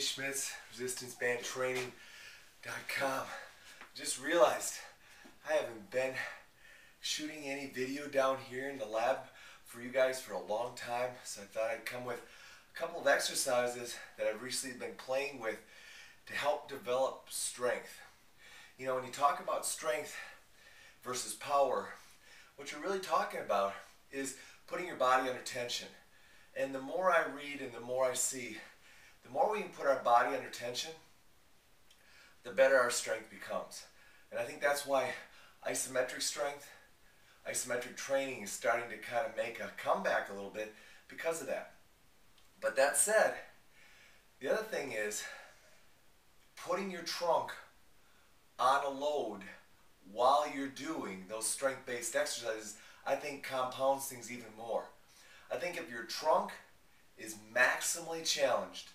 Schmitz, resistancebandtraining.com. Just realized I haven't been shooting any video down here in the lab for you guys for a long time, so I thought I'd come with a couple of exercises that I've recently been playing with to help develop strength. You know, when you talk about strength versus power, what you're really talking about is putting your body under tension. And the more I read and the more I see, the more we can put our body under tension, the better our strength becomes. And I think that's why isometric strength, isometric training is starting to kind of make a comeback a little bit because of that. But that said, the other thing is putting your trunk on a load while you're doing those strength-based exercises, I think compounds things even more. I think if your trunk is maximally challenged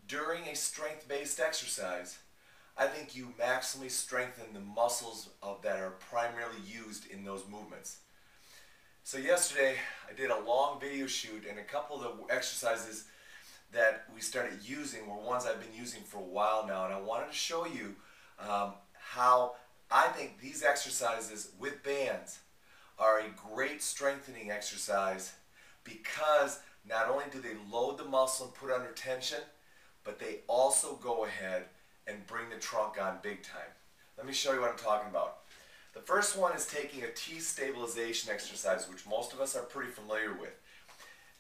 during a strength-based exercise, I think you maximally strengthen the muscles that are primarily used in those movements. So yesterday I did a long video shoot, and a couple of the exercises that we started using were ones I've been using for a while now, and I wanted to show you how I think these exercises with bands are a great strengthening exercise, because not only do they load the muscle and put it under tension, but they also go ahead and bring the trunk on big time. Let me show you what I'm talking about. The first one is taking a T-stabilization exercise, which most of us are pretty familiar with,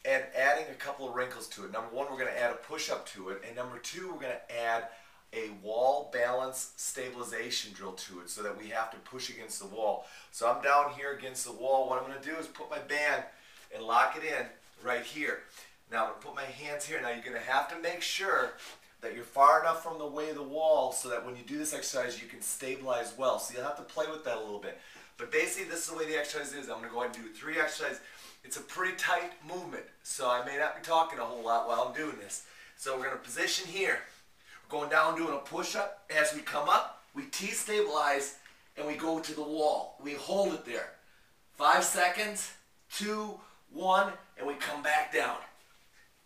and adding a couple of wrinkles to it. Number one, we're going to add a push-up to it, and number two, we're going to add a wall balance stabilization drill to it, so that we have to push against the wall. So I'm down here against the wall. What I'm going to do is put my band and lock it in right here. Now I'm going to put my hands here. Now you're going to have to make sure that you're far enough from the way of the wall so that when you do this exercise you can stabilize well. So you'll have to play with that a little bit. But basically this is the way the exercise is. I'm going to go ahead and do 3 exercises. It's a pretty tight movement, so I may not be talking a whole lot while I'm doing this. So we're going to position here. We're going down doing a push-up. As we come up, we T-stabilize and we go to the wall. We hold it there. 5 seconds, 2, 1, and we come back down.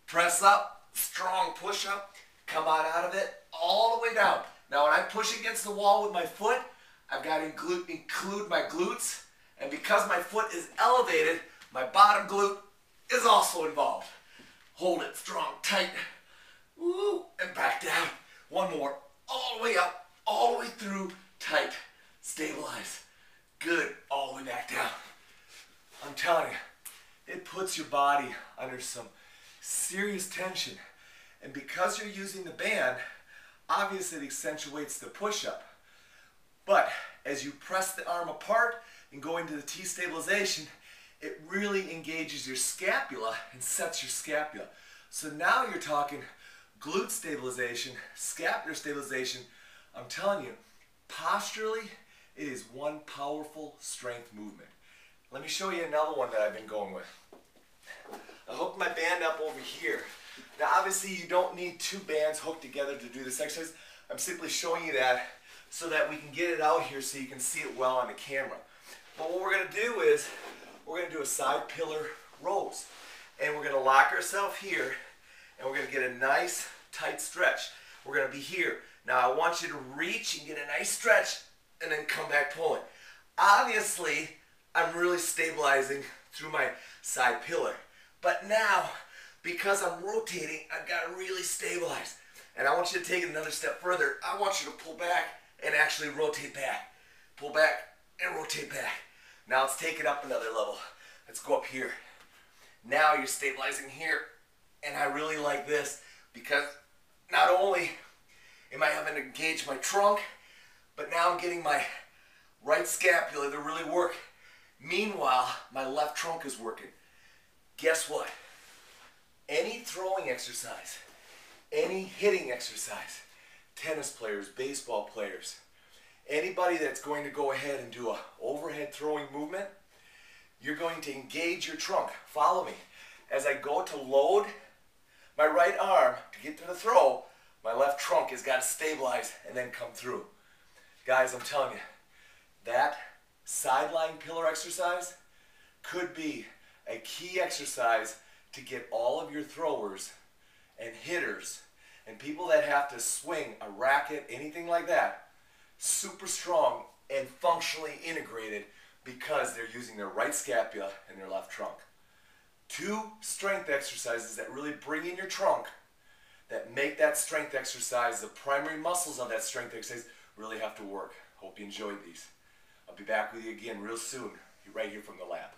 Press up, strong push-up, come out of it, all the way down. Now when I push against the wall with my foot, I've got to include my glutes, and because my foot is elevated, my bottom glute is also involved. Hold it strong, tight, woo, and back down. One more, all the way up, all the way through, tight, stabilize. Good, all the way back down. I'm telling you, it puts your body under some serious tension. And because you're using the band, obviously it accentuates the push-up. But as you press the arm apart and go into the T-stabilization, it really engages your scapula and sets your scapula. So now you're talking glute stabilization, scapular stabilization. I'm telling you, posturally, it is one powerful strength movement. Let me show you another one that I've been going with. I hooked my band up over here. Now obviously you don't need 2 bands hooked together to do this exercise. I'm simply showing you that so that we can get it out here so you can see it well on the camera. But what we're going to do is we're going to do a side pillar rows. And we're going to lock ourselves here, and we're going to get a nice tight stretch. We're going to be here. Now I want you to reach and get a nice stretch and then come back pulling. Obviously I'm really stabilizing through my side pillar. But now, because I'm rotating, I've got to really stabilize. And I want you to take it another step further. I want you to pull back and actually rotate back. Pull back and rotate back. Now let's take it up another level. Let's go up here. Now you're stabilizing here. And I really like this because not only am I having to engage my trunk, but now I'm getting my right scapula to really work. Meanwhile, my left trunk is working. Guess what? Any throwing exercise, any hitting exercise, tennis players, baseball players, anybody that's going to go ahead and do an overhead throwing movement, you're going to engage your trunk. Follow me. As I go to load my right arm to get to the throw, my left trunk has got to stabilize and then come through. Guys, I'm telling you, that sideline pillar exercise could be a key exercise to get all of your throwers and hitters And people that have to swing a racket, anything like that, super strong and functionally integrated because they're using their right scapula and their left trunk. Two strength exercises that really bring in your trunk, that make that strength exercise, the primary muscles of that strength exercise really have to work. Hope you enjoyed these. I'll be back with you again real soon, right here from the lab.